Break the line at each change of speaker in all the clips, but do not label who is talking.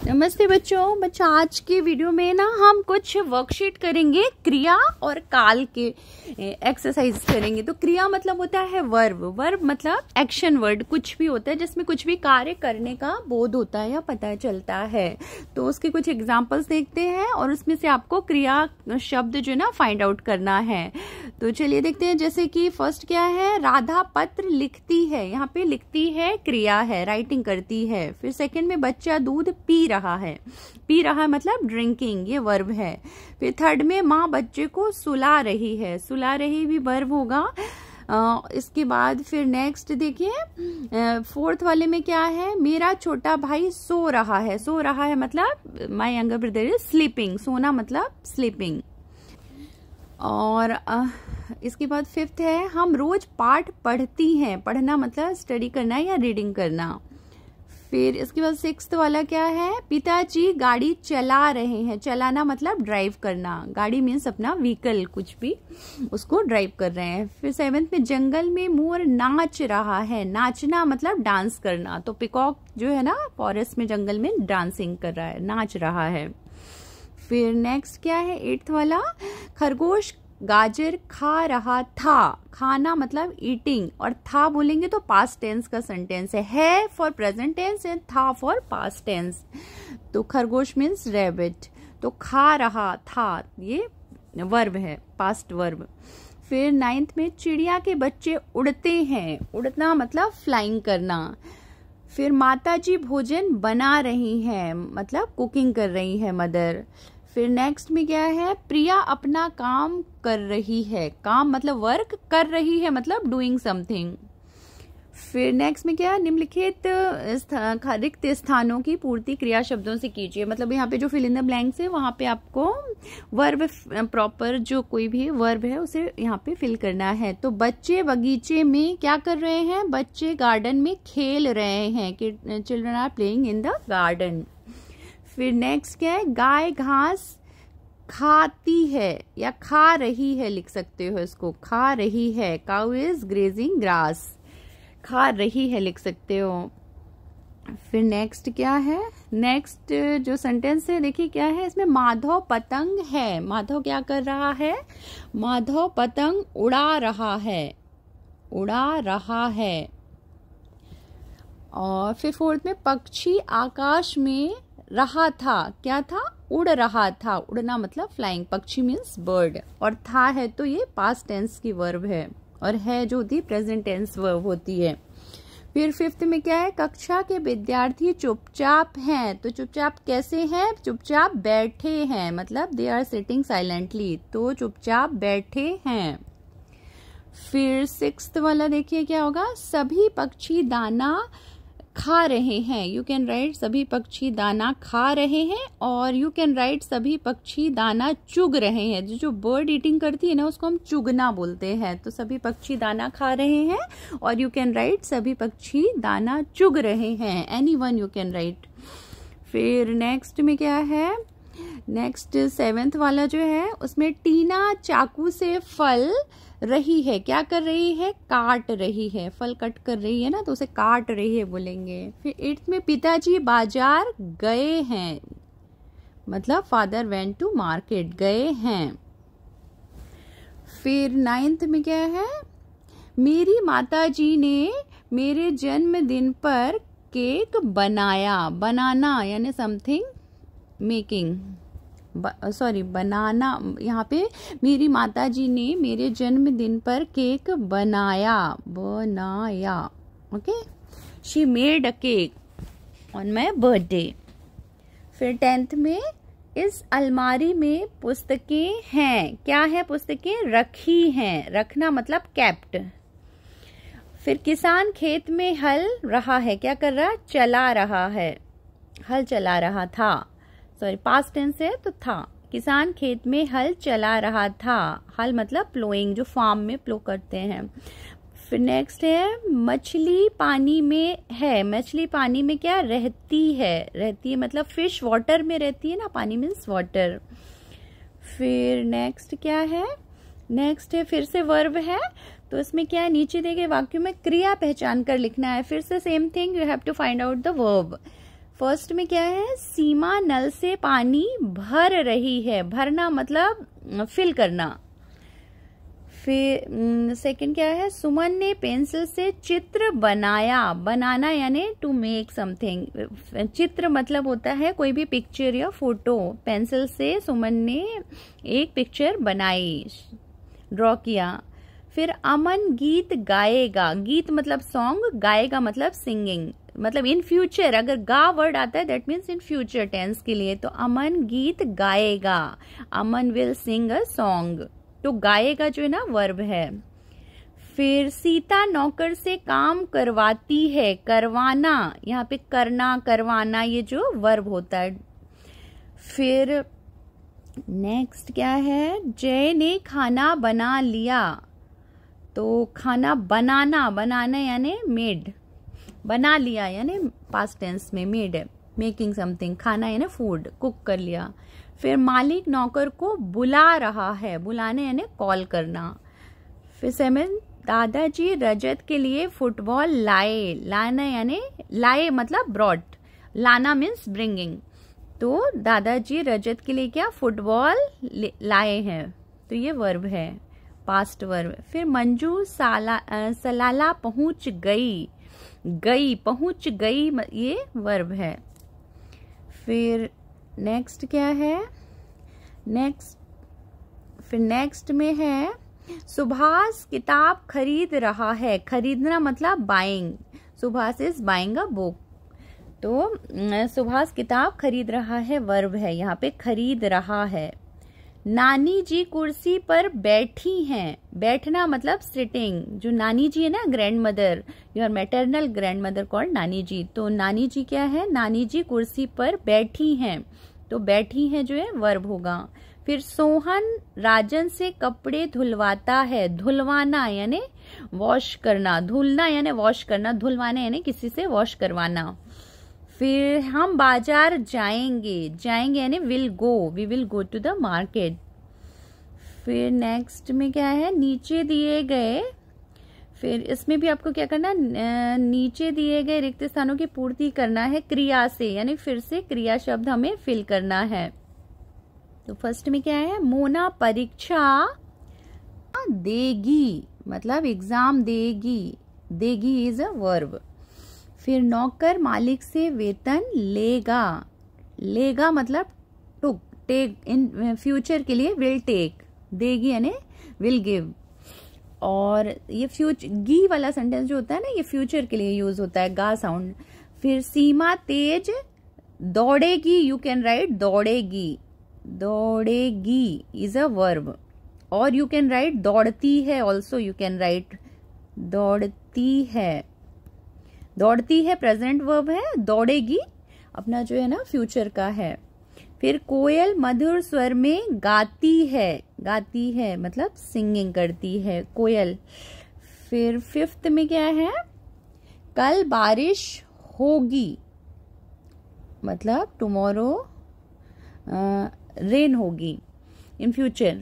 नमस्ते बच्चों आज के वीडियो में ना हम कुछ वर्कशीट करेंगे, क्रिया और काल के एक्सरसाइज करेंगे। तो क्रिया मतलब होता है वर्ब, वर्ब मतलब एक्शन वर्ड, कुछ भी होता है जिसमें कुछ भी कार्य करने का बोध होता है या पता चलता है। तो उसके कुछ एग्जांपल्स देखते हैं और उसमें से आपको क्रिया शब्द जो है ना फाइंड आउट करना है। तो चलिए देखते हैं। जैसे कि फर्स्ट क्या है, राधा पत्र लिखती है। यहाँ पे लिखती है क्रिया है, राइटिंग करती है। फिर सेकंड में बच्चा दूध पी रहा है, पी रहा है मतलब ड्रिंकिंग, ये वर्ब है। फिर थर्ड में माँ बच्चे को सुला रही है, सुला रही भी वर्ब होगा। इसके बाद फिर नेक्स्ट देखिए, फोर्थ वाले में क्या है, मेरा छोटा भाई सो रहा है। सो रहा है मतलब my younger brother is sleeping, सोना मतलब स्लीपिंग। और इसके बाद फिफ्थ है, हम रोज पाठ पढ़ती हैं। पढ़ना मतलब स्टडी करना या रीडिंग करना। फिर इसके बाद सिक्स्थ वाला क्या है, पिताजी गाड़ी चला रहे हैं। चलाना मतलब ड्राइव करना, गाड़ी मीन्स अपना व्हीकल, कुछ भी उसको ड्राइव कर रहे हैं। फिर सेवेंथ में जंगल में मोर नाच रहा है। नाचना मतलब डांस करना। तो पिकॉक जो है ना फॉरेस्ट में जंगल में डांसिंग कर रहा है, नाच रहा है। फिर नेक्स्ट क्या है, एट्थ वाला, खरगोश गाजर खा रहा था। खाना मतलब ईटिंग, और था बोलेंगे तो पास्ट टेंस का सेंटेंस है फॉर प्रेजेंट टेंस एंड था फॉर पास्ट टेंस। तो खरगोश मीन्स रैबिट, तो खा रहा था ये वर्ब है, पास्ट वर्ब। फिर नाइन्थ में चिड़िया के बच्चे उड़ते हैं। उड़ना मतलब फ्लाइंग करना। फिर माताजी भोजन बना रही हैं, मतलब कुकिंग कर रही है मदर। फिर नेक्स्ट में क्या है, प्रिया अपना काम कर रही है। काम मतलब वर्क, कर रही है मतलब डूइंग समथिंग। फिर नेक्स्ट में क्या है, निम्नलिखित रिक्त स्थानों की पूर्ति क्रिया शब्दों से कीजिए। मतलब यहाँ पे जो फिल इन द ब्लैंक्स है वहां पे आपको वर्ब प्रॉपर जो कोई भी वर्ब है उसे यहाँ पे फिल करना है। तो बच्चे बगीचे में क्या कर रहे हैं, बच्चे गार्डन में खेल रहे हैं। Children are playing in the garden. फिर नेक्स्ट क्या है, गाय घास खाती है या खा रही है, लिख सकते हो इसको, खा रही है। काउ इज ग्रेजिंग ग्रास, खा रही है लिख सकते हो। फिर नेक्स्ट क्या है, नेक्स्ट जो सेंटेंस है देखिए क्या है इसमें, माधव पतंग है। माधव क्या कर रहा है, माधव पतंग उड़ा रहा है, उड़ा रहा है। और फिर फोर्थ में, पक्षी आकाश में रहा था। क्या था, उड़ रहा था। उड़ना मतलब फ्लाइंग, पक्षी मीन्स बर्ड। और था है तो ये पास्ट टेंस की वर्ब है, और है जो होती प्रेजेंट टेंस वर्ब होती है। फिर फिफ्थ में क्या है, कक्षा के विद्यार्थी चुपचाप हैं। तो चुपचाप कैसे हैं, चुपचाप बैठे हैं, मतलब दे आर सिटिंग साइलेंटली, तो चुपचाप बैठे हैं। फिर सिक्स्थ वाला देखिए क्या होगा, सभी पक्षी दाना खा रहे हैं। यू कैन राइट सभी पक्षी दाना खा रहे हैं, और यू कैन राइट सभी पक्षी दाना चुग रहे हैं। जो बर्ड ईटिंग करती है ना उसको हम चुगना बोलते हैं। तो सभी पक्षी दाना खा रहे हैं, और यू कैन राइट सभी पक्षी दाना चुग रहे हैं। Any one you can right. फिर नेक्स्ट में क्या है, नेक्स्ट सेवेंथ वाला जो है उसमें टीना चाकू से फल रही है। क्या कर रही है, काट रही है, फल कट कर रही है ना तो उसे काट रही है बोलेंगे। फिर एट्थ में, पिताजी बाजार गए हैं, मतलब फादर वेंट टू मार्केट, गए हैं। फिर नाइन्थ में क्या है, मेरी माताजी ने मेरे जन्मदिन पर केक बनाया। बनाना यानी समथिंग मेकिंग, सॉरी बनाना। यहाँ पे मेरी माताजी ने मेरे जन्मदिन पर केक बनाया, बनाया। Okay, she made a cake on my birthday. फिर टेंथ में, इस अलमारी में पुस्तकें हैं। क्या है, पुस्तकें रखी हैं, रखना मतलब केप्ट। फिर किसान खेत में हल रहा है। क्या कर रहा, चला रहा है, हल चला रहा था, सॉरी पास्ट टेंस है तो था। किसान खेत में हल चला रहा था। हल मतलब प्लोइंग, जो फार्म में प्लो करते हैं। फिर नेक्स्ट है, मछली पानी में है। मछली पानी में क्या रहती है, रहती है मतलब फिश वाटर में रहती है ना, पानी मीन्स वाटर। फिर नेक्स्ट क्या है, नेक्स्ट है फिर से वर्ब है। तो इसमें क्या है, नीचे दिए गए वाक्यों में क्रिया पहचान कर लिखना है। फिर से same thing, you have to find out the verb. First में क्या है, सीमा नल से पानी भर रही है, भरना मतलब फिल करना। फिर सेकंड क्या है, सुमन ने पेंसिल से चित्र बनाया, बनाना यानी टू मेक समथिंग, चित्र मतलब होता है कोई भी पिक्चर या फोटो, पेंसिल से सुमन ने एक पिक्चर बनाई, ड्रॉ किया। फिर अमन गीत गाएगा, गीत मतलब सॉन्ग, गाएगा मतलब सिंगिंग, मतलब इन फ्यूचर, अगर गा वर्ड आता है that means in future tense के लिए, तो अमन गीत गाएगा, अमन विल सिंग अ सॉन्ग, तो गाएगा जो है ना वर्ब है। फिर सीता नौकर से काम करवाती है, करवाना यहाँ पे करना, करवाना ये जो वर्ब होता है। फिर नेक्स्ट क्या है, जय ने खाना बना लिया, तो खाना बनाना, बनाना यानी मेड, बना लिया यानी पास्ट टेंस में मेड है, मेकिंग समथिंग, खाना यानी फूड, कुक कर लिया। फिर मालिक नौकर को बुला रहा है, बुलाने यानी कॉल करना। फिर 7 दादाजी रजत के लिए फुटबॉल लाए, लाना यानी लाए मतलब ब्रॉट, लाना मीन्स ब्रिंगिंग, तो दादाजी रजत के लिए क्या फुटबॉल लाए हैं, तो ये वर्ब है, पास्ट वर्ब। फिर मंजू सलाला पहुंच गई, गई पहुंच गई ये वर्ब है। फिर नेक्स्ट क्या है, नेक्स्ट में है सुभाष किताब खरीद रहा है, खरीदना मतलब buying, Subhash is buying a book, तो सुभाष किताब खरीद रहा है वर्ब है, यहाँ पे खरीद रहा है। नानी जी कुर्सी पर बैठी हैं, बैठना मतलब सिटिंग, जो नानी जी है ना grand mother, your maternal grand mother called नानी जी, तो नानी जी क्या है, नानी जी कुर्सी पर बैठी हैं, तो बैठी हैं जो है वर्ब होगा। फिर सोहन राजन से कपड़े धुलवाता है, धुलवाना यानी वॉश करना, धुलना यानी वॉश करना, धुलवाना यानी किसी से वॉश करवाना। फिर हम बाजार जाएंगे, जाएंगे यानी will go, we will go to the market. फिर नेक्स्ट में क्या है, नीचे दिए गए, फिर इसमें भी आपको क्या करना, नीचे दिए गए रिक्त स्थानों की पूर्ति करना है क्रिया से, यानी फिर से क्रिया शब्द हमें फिल करना है। तो फर्स्ट में क्या है, मोना परीक्षा देगी मतलब एग्जाम देगी, देगी इज अ वर्ब। फिर नौकर मालिक से वेतन लेगा, लेगा मतलब टुक, टेक इन फ्यूचर के लिए विल टेक, देगी यानी विल गिव। और ये फ्यूचर गी वाला सेंटेंस जो होता है ना, ये फ्यूचर के लिए यूज होता है, गा साउंड। फिर सीमा तेज दौड़ेगी, यू कैन राइट दौड़ेगी, दौड़ेगी इज अ वर्ब, और यू कैन राइट दौड़ती है ऑल्सो, यू कैन राइट दौड़ती है, दौड़ती है प्रेजेंट वर्ब है, दौड़ेगी अपना जो है ना फ्यूचर का है। फिर कोयल मधुर स्वर में गाती है, गाती है मतलब सिंगिंग करती है कोयल। फिर 5th में क्या है, कल बारिश होगी मतलब टुमारो रेन होगी इन फ्यूचर,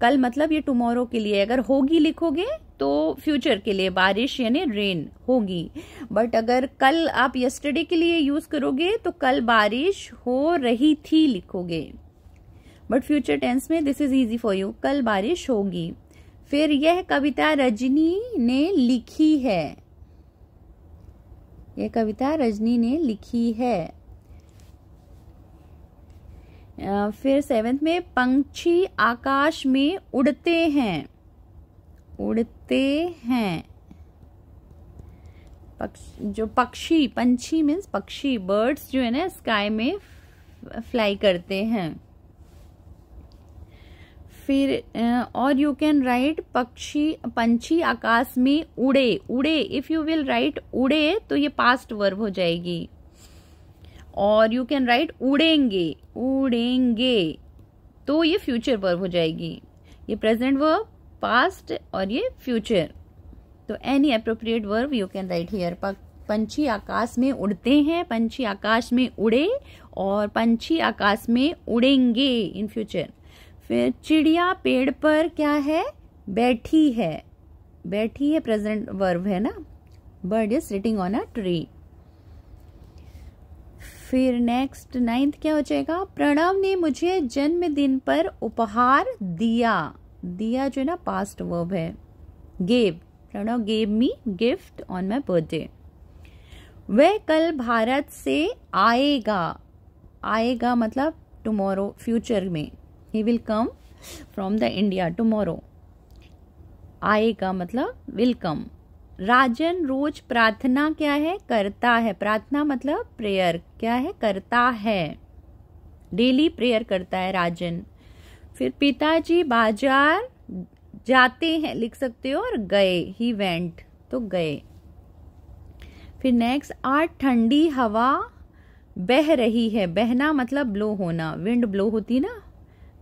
कल मतलब ये टुमारो के लिए, अगर होगी लिखोगे तो फ्यूचर के लिए, बारिश यानी रेन होगी, बट अगर कल आप यस्टरडे के लिए यूज करोगे तो कल बारिश हो रही थी लिखोगे, बट फ्यूचर टेंस में this is easy for you, कल बारिश होगी। फिर यह कविता रजनी ने लिखी है, यह कविता रजनी ने लिखी है। फिर 7th में पंछी आकाश में उड़ते हैं, उड़ते हैं, जो पक्षी, पंछी मीन्स पक्षी, बर्ड्स जो है ना स्काई में फ्लाई करते हैं। फिर और यू कैन राइट पंछी आकाश में उड़े, उड़े इफ यू विल राइट उड़े तो ये पास्ट वर्ब हो जाएगी, और यू कैन राइट उड़ेंगे, उड़ेंगे तो ये फ्यूचर वर्ब हो जाएगी, ये प्रेजेंट वर्ब, पास्ट और ये फ्यूचर, तो any appropriate verb you can right here. पंछी आकाश में उड़ते हैं, पंछी आकाश में उड़े, और पंछी आकाश में उड़ेंगे इन फ्यूचर। फिर चिड़िया पेड़ पर क्या है, बैठी है, बैठी है प्रेजेंट वर्ब है ना, bird is sitting on a tree. फिर नेक्स्ट 9th क्या हो जाएगा, प्रणव ने मुझे जन्मदिन पर उपहार दिया। दिया जो है ना पास्ट वर्ब है, gave, Pranav gave me gift on my birthday. वह कल भारत से आएगा। आएगा मतलब टुमारो, फ्यूचर में, he will come from the India tomorrow. आएगा मतलब विल कम। राजन रोज प्रार्थना क्या है, करता है। प्रार्थना मतलब प्रेयर, क्या है, करता है, डेली प्रेयर करता है राजन। फिर पिताजी बाजार जाते हैं लिख सकते हो, और गए, ही वेंट, तो गए। फिर नेक्स्ट, आज ठंडी हवा बह रही है। बहना मतलब ब्लो होना, विंड ब्लो होती ना,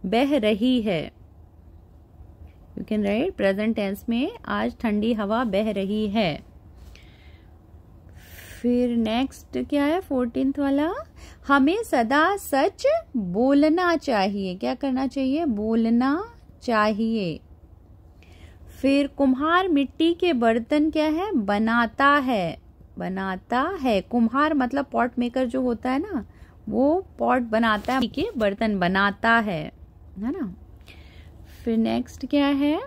बह रही है। You can write present tense में, आज ठंडी हवा बह रही है। फिर नेक्स्ट क्या है 14th वाला, हमें सदा सच बोलना चाहिए। क्या करना चाहिए, बोलना चाहिए। फिर कुम्हार मिट्टी के बर्तन क्या है, बनाता है। बनाता है, कुम्हार मतलब पॉट मेकर जो होता है ना, वो पॉट बनाता है, के बर्तन बनाता है ना। फिर नेक्स्ट क्या है,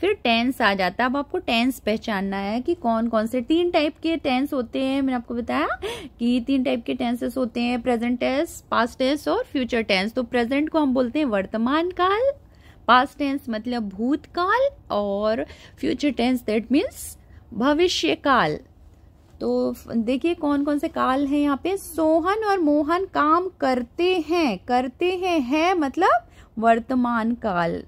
फिर टेंस आ जाता है। अब आपको टेंस पहचानना है कि कौन कौन से 3 टाइप के टेंस होते हैं। मैंने आपको बताया कि 3 टाइप के टेंसेस होते हैं, प्रेजेंट टेंस, पास्ट टेंस और फ्यूचर टेंस। तो प्रेजेंट को हम बोलते हैं वर्तमान काल, पास्ट टेंस मतलब भूतकाल, और फ्यूचर टेंस दैट मीन्स भविष्य काल। तो देखिए कौन कौन से काल हैं यहाँ पे। सोहन और मोहन काम करते हैं, करते हैं, है मतलब वर्तमान काल।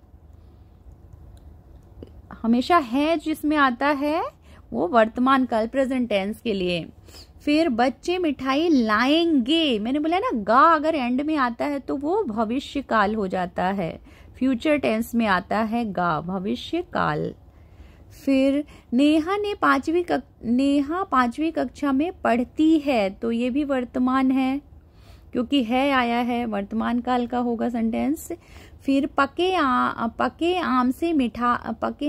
हमेशा है जिसमें आता है वो वर्तमान काल, प्रेजेंट टेंस के लिए। फिर बच्चे मिठाई लाएंगे, मैंने बोला ना गा अगर एंड में आता है तो वो भविष्य काल हो जाता है, फ्यूचर टेंस में आता है गा, भविष्य काल। फिर नेहा 5वीं कक्षा में पढ़ती है, तो ये भी वर्तमान है क्योंकि है आया है, वर्तमान काल का होगा सेंटेंस। फिर पके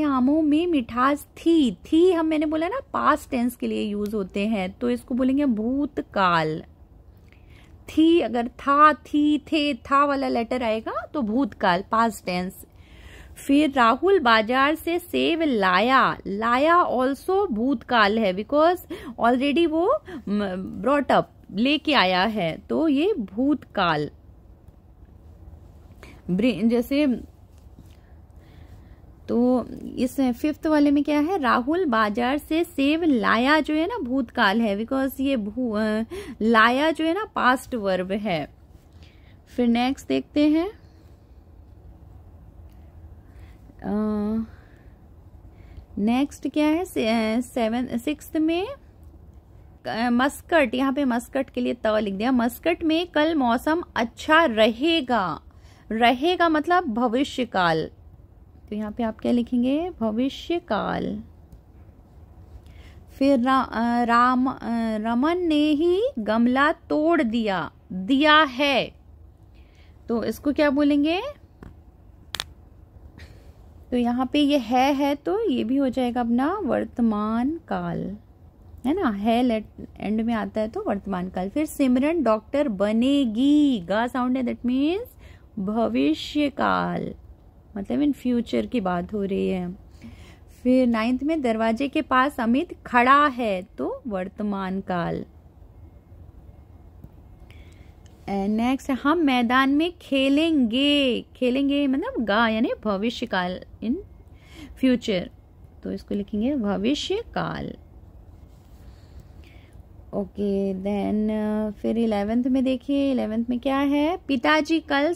आमों में मिठास थी हम, मैंने बोला ना पास्ट टेंस के लिए यूज होते हैं, तो इसको बोलेंगे भूतकाल। थी अगर था, थी, थे, था वाला लेटर आएगा तो भूतकाल, पास्ट टेंस। फिर राहुल बाजार से सेब लाया, लाया ऑल्सो भूतकाल है बिकॉज ऑलरेडी वो ब्रॉट अप, लेके आया है, तो ये भूतकाल। जैसे तो इस 5th वाले में क्या है, राहुल बाजार से सेब लाया जो है ना भूतकाल है बिकॉज ये लाया जो है ना पास्ट वर्ब है। फिर नेक्स्ट देखते हैं, नेक्स्ट क्या है 6th में मस्कट, यहाँ पे मस्कट के लिए त लिख दिया। मस्कट में कल मौसम अच्छा रहेगा, रहेगा मतलब भविष्य काल, तो यहाँ पे आप क्या लिखेंगे, भविष्य काल। फिर रमन ने ही गमला तोड़ दिया, दिया है, तो इसको क्या बोलेंगे, तो यहाँ पे ये है तो ये भी हो जाएगा अपना वर्तमान काल, है ना, है एंड में आता है तो वर्तमान काल। फिर सिमरन डॉक्टर बनेगी, गा साउंड है, दैट मीन्स भविष्य काल, मतलब इन फ्यूचर की बात हो रही है। फिर 9th में दरवाजे के पास अमित खड़ा है, तो वर्तमान काल। नेक्स्ट, हम मैदान में खेलेंगे, खेलेंगे मतलब गा यानी भविष्य काल, इन फ्यूचर, तो इसको लिखेंगे भविष्य काल। ओके देन फिर 11th में देखिए, 11th में क्या है, पिताजी कल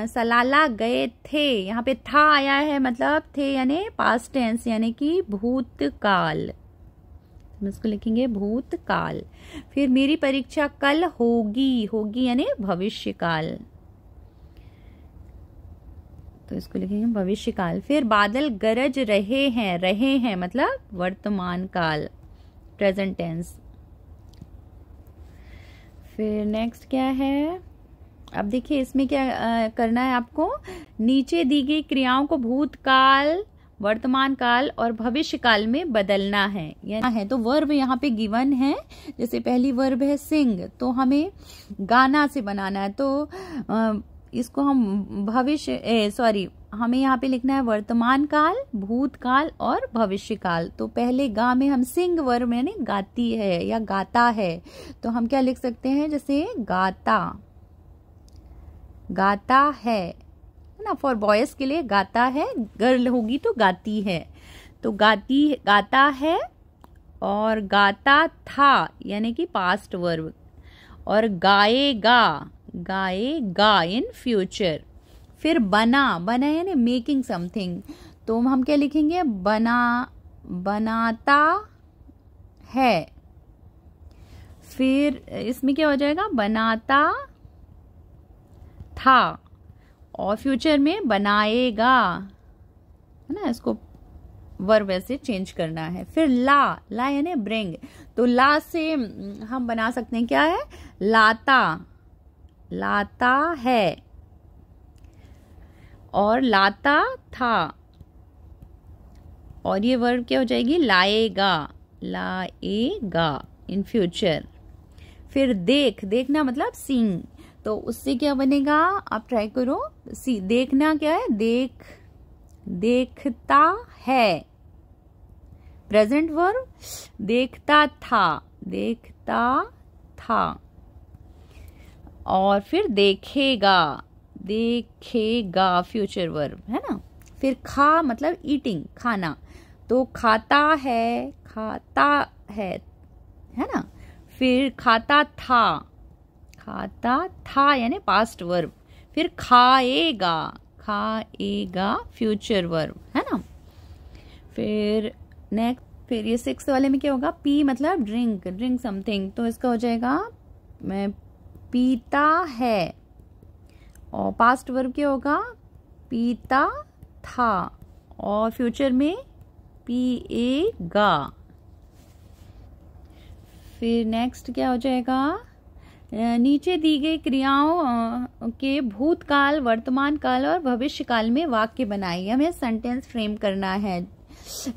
सलाला गए थे, यहाँ पे था आया है मतलब थे यानी पास्ट टेंस यानी कि भूतकाल, इसको लिखेंगे भूतकाल। फिर मेरी परीक्षा कल होगी, होगी यानी भविष्य काल, तो इसको लिखेंगे भविष्य काल। फिर बादल गरज रहे हैं मतलब वर्तमान काल, प्रेजेंट टेंस। फिर नेक्स्ट क्या है, अब देखिए इसमें क्या करना है आपको, नीचे दी गई क्रियाओं को भूतकाल, वर्तमान काल और भविष्य काल में बदलना है तो वर्ब यहाँ पे गिवन है। जैसे पहली वर्ब है सिंग, तो हमें गाना से बनाना है, तो इसको हम हमें यहाँ पे लिखना है वर्तमान काल, भूतकाल और भविष्य काल। तो पहले गा में हम सिंग वर्ब यानी गाती है या गाता है, तो हम क्या लिख सकते हैं, जैसे गाता है ना। फॉर बॉयज के लिए गाता है, गर्ल होगी तो गाती है। तो गाता है और गाता था यानी कि पास्ट वर्ब, और गाएगा इन फ्यूचर। फिर बना यानी मेकिंग समथिंग, तो हम क्या लिखेंगे, बनाता है। फिर इसमें क्या हो जाएगा, बनाता था, और फ्यूचर में बनाएगा, है ना। इसको वर्ब ऐसे चेंज करना है। फिर ला यानी ब्रिंग, तो ला से हम बना सकते हैं क्या है, लाता है और लाता था, और ये वर्ब क्या हो जाएगी, लाएगा इन फ्यूचर। फिर देखना मतलब सीइंग, तो उससे क्या बनेगा, आप ट्राई करो। देखना क्या है, देखता है, प्रेजेंट वर्ब, देखता था। और फिर देखेगा फ्यूचर वर्ब, है ना। फिर खा मतलब ईटिंग, खाना, तो खाता है ना। फिर खाता था यानी पास्ट वर्ब। फिर खाएगा फ्यूचर वर्ब, है ना। फिर ये 6 वाले में क्या होगा, पी मतलब ड्रिंक समथिंग, तो इसका हो जाएगा मैं पीता है, और पास्ट वर्ब क्या होगा, पीता था, और फ्यूचर में पिएगा। फिर नेक्स्ट क्या हो जाएगा, नीचे दी गई क्रियाओं के भूतकाल, वर्तमान काल और भविष्य काल में वाक्य बनाइए। हमें सेंटेंस फ्रेम करना है।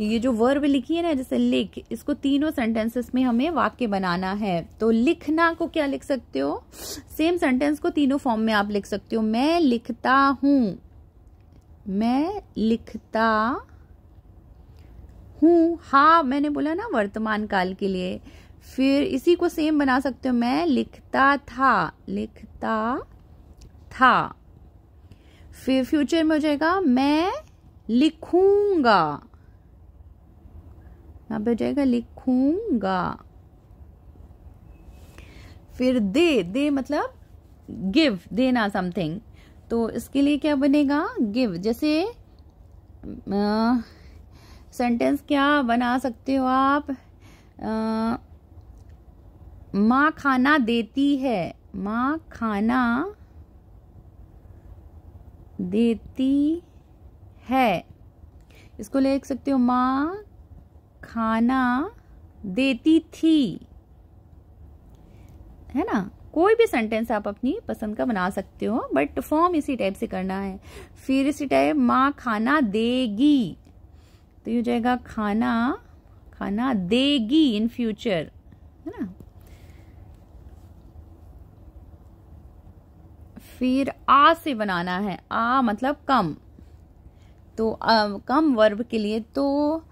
ये जो वर्ब लिखी है ना, जैसे लिख, इसको तीनों सेंटेंसेस में हमें वाक्य बनाना है। तो लिखना को क्या लिख सकते हो, सेम सेंटेंस को तीनों फॉर्म में आप लिख सकते हो। मैं लिखता हूँ, हाँ मैंने बोला ना वर्तमान काल के लिए। फिर इसी को सेम बना सकते हो, मैं लिखता था। फिर फ्यूचर में हो जाएगा मैं लिखूंगा, यहाँ पे हो जाएगा लिखूंगा। फिर दे मतलब गिव, देना समथिंग, तो इसके लिए क्या बनेगा, गिव। जैसे सेंटेंस क्या बना सकते हो आप, माँ खाना देती है, माँ खाना देती है। इसको लिख सकते हो, माँ खाना देती थी, है ना। कोई भी सेंटेंस आप अपनी पसंद का बना सकते हो, बट फॉर्म इसी टाइप से करना है। फिर इसी टाइप माँ खाना देगी, तो ये हो जाएगा खाना देगी इन फ्यूचर, है ना। फिर आ से बनाना है, आ मतलब कम, तो कम वर्ब के लिए तो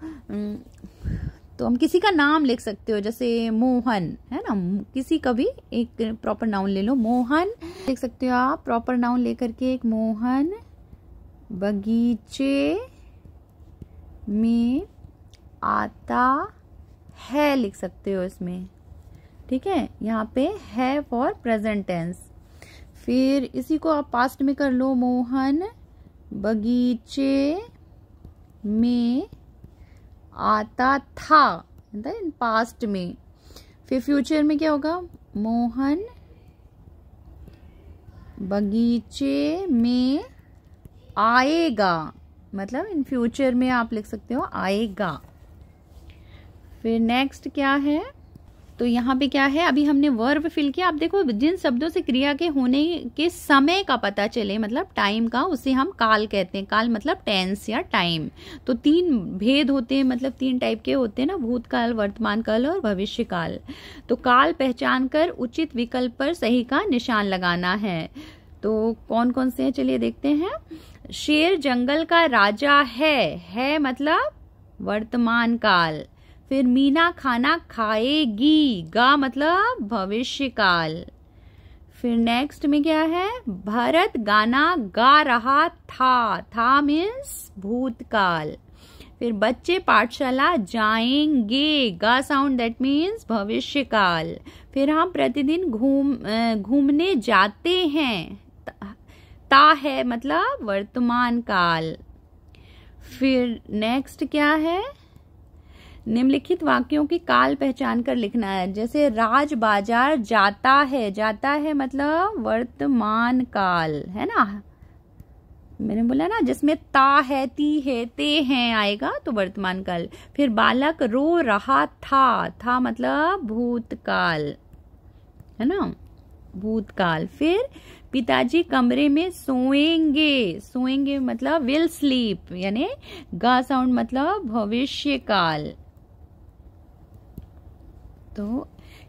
हम किसी का नाम लिख सकते हो, जैसे मोहन, है ना। किसी का भी एक प्रॉपर नाउन ले लो, मोहन लिख सकते हो आप प्रॉपर नाउन लेकर के। एक मोहन बगीचे में आता है लिख सकते हो इसमें, ठीक है। यहाँ पे है फॉर प्रेजेंट टेंस। फिर इसी को आप पास्ट में कर लो, मोहन बगीचे में आता था, इन पास्ट में। फिर फ्यूचर में क्या होगा, मोहन बगीचे में आएगा, मतलब इन फ्यूचर में आप लिख सकते हो आएगा। फिर नेक्स्ट क्या है, तो यहाँ पे क्या है, अभी हमने वर्ब फिल किया। अब देखो जिन शब्दों से क्रिया के होने के समय का पता चले, मतलब टाइम का, उसे हम काल कहते हैं। काल मतलब टेंस या टाइम। तो 3 भेद होते हैं, मतलब 3 टाइप के होते हैं ना, भूतकाल, वर्तमान काल और भविष्य काल। तो काल पहचान कर उचित विकल्प पर सही का निशान लगाना है। तो कौन कौन से हैं चलिए देखते हैं। शेर जंगल का राजा है मतलब वर्तमान काल। फिर मीना खाना खाएगी, गा मतलब भविष्य काल। फिर नेक्स्ट में क्या है, भरत गाना गा रहा था मीन्स भूतकाल। फिर बच्चे पाठशाला जाएंगे, गा साउंड दैट मीन्स भविष्य काल। फिर हम प्रतिदिन घूमने जाते हैं, ता है मतलब वर्तमान काल। फिर नेक्स्ट क्या है, निम्नलिखित वाक्यों की काल पहचान कर लिखना है। जैसे राज बाजार जाता है मतलब वर्तमान काल है ना, मैंने बोला ना, जिसमें ता है, ती है, ते हैं आएगा तो वर्तमान काल। फिर बालक रो रहा था मतलब भूतकाल है ना, भूतकाल। फिर पिताजी कमरे में सोएंगे मतलब विल स्लीप, यानी गा साउंड मतलब भविष्य काल। तो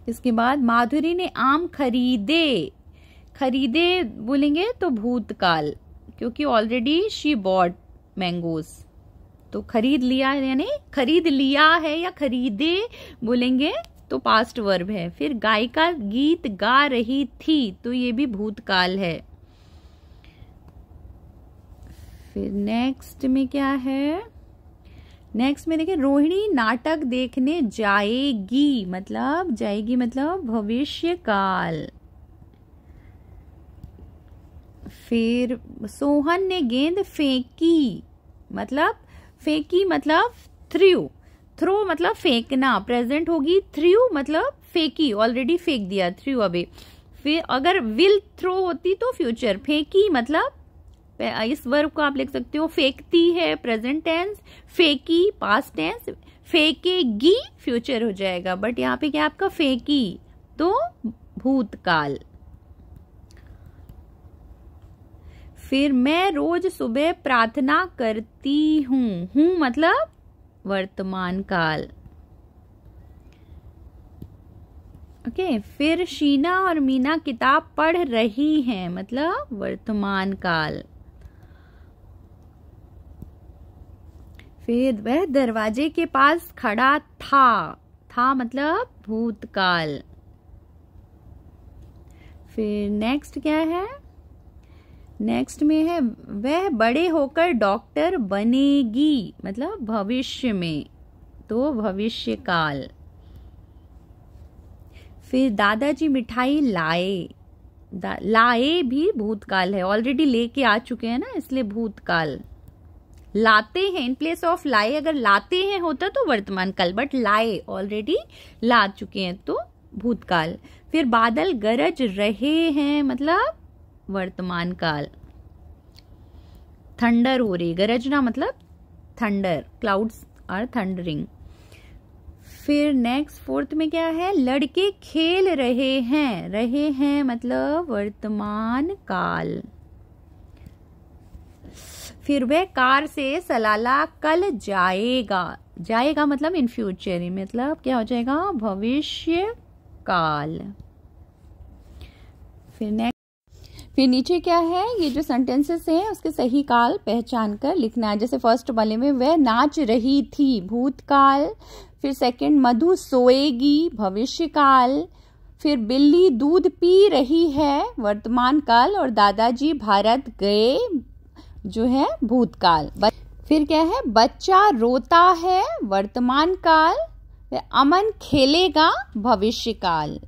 इसके बाद माधुरी ने आम खरीदे बोलेंगे तो भूतकाल, क्योंकि ऑलरेडी शी बॉट मैंगोज। तो खरीद लिया यानी खरीद लिया है, या खरीदे बोलेंगे तो पास्ट वर्ब है। फिर गायिका गीत गा रही थी, तो ये भी भूतकाल है। फिर नेक्स्ट में क्या है, नेक्स्ट में देखिए, रोहिणी नाटक देखने जाएगी मतलब भविष्य काल। फिर सोहन ने गेंद फेंकी मतलब थ्रो मतलब फेंकना, प्रेजेंट होगी। थ्रू मतलब फेंकी, ऑलरेडी फेंक दिया, थ्रू अवे। फिर अगर विल थ्रो होती तो फ्यूचर, फेंकी मतलब इस वर्ब को आप लिख सकते हो फेंकती है प्रेजेंट टेंस, फेंकी पास्ट टेंस, फेंकेगी फ्यूचर हो जाएगा। बट यहाँ पे क्या आपका फेंकी तो भूतकाल। फिर मैं रोज सुबह प्रार्थना करती हूँ मतलब वर्तमान काल। ओके। फिर शीना और मीना किताब पढ़ रही हैं मतलब वर्तमान काल। फिर वह दरवाजे के पास खड़ा था मतलब भूतकाल। फिर नेक्स्ट क्या है, नेक्स्ट में है वह बड़े होकर डॉक्टर बनेगी मतलब भविष्य में, तो भविष्य काल। फिर दादाजी मिठाई लाए भी भूतकाल है, ऑलरेडी लेके आ चुके हैं ना, इसलिए भूतकाल। लाते हैं इन प्लेस ऑफ लाए, अगर लाते हैं होता तो वर्तमान काल, बट लाए ऑलरेडी ला चुके हैं तो भूतकाल। फिर बादल गरज रहे हैं मतलब वर्तमान काल। थंडर हो रही, गरजना मतलब थंडर, क्लाउड्स आर थंडरिंग। फिर नेक्स्ट फोर्थ में क्या है, लड़के खेल रहे हैं मतलब वर्तमान काल। फिर वह कार से सलाला कल जाएगा मतलब इन फ्यूचर, मतलब क्या हो जाएगा भविष्य काल। फिर नीचे क्या है, ये जो सेंटेंसेस हैं उसके सही काल पहचान कर लिखना है। जैसे फर्स्ट वाले में वह नाच रही थी भूतकाल। फिर सेकंड मधु सोएगी भविष्य काल। फिर बिल्ली दूध पी रही है वर्तमान काल, और दादाजी भारत गए जो है भूतकाल। फिर क्या है, बच्चा रोता है वर्तमान काल, अमन खेलेगा भविष्य काल।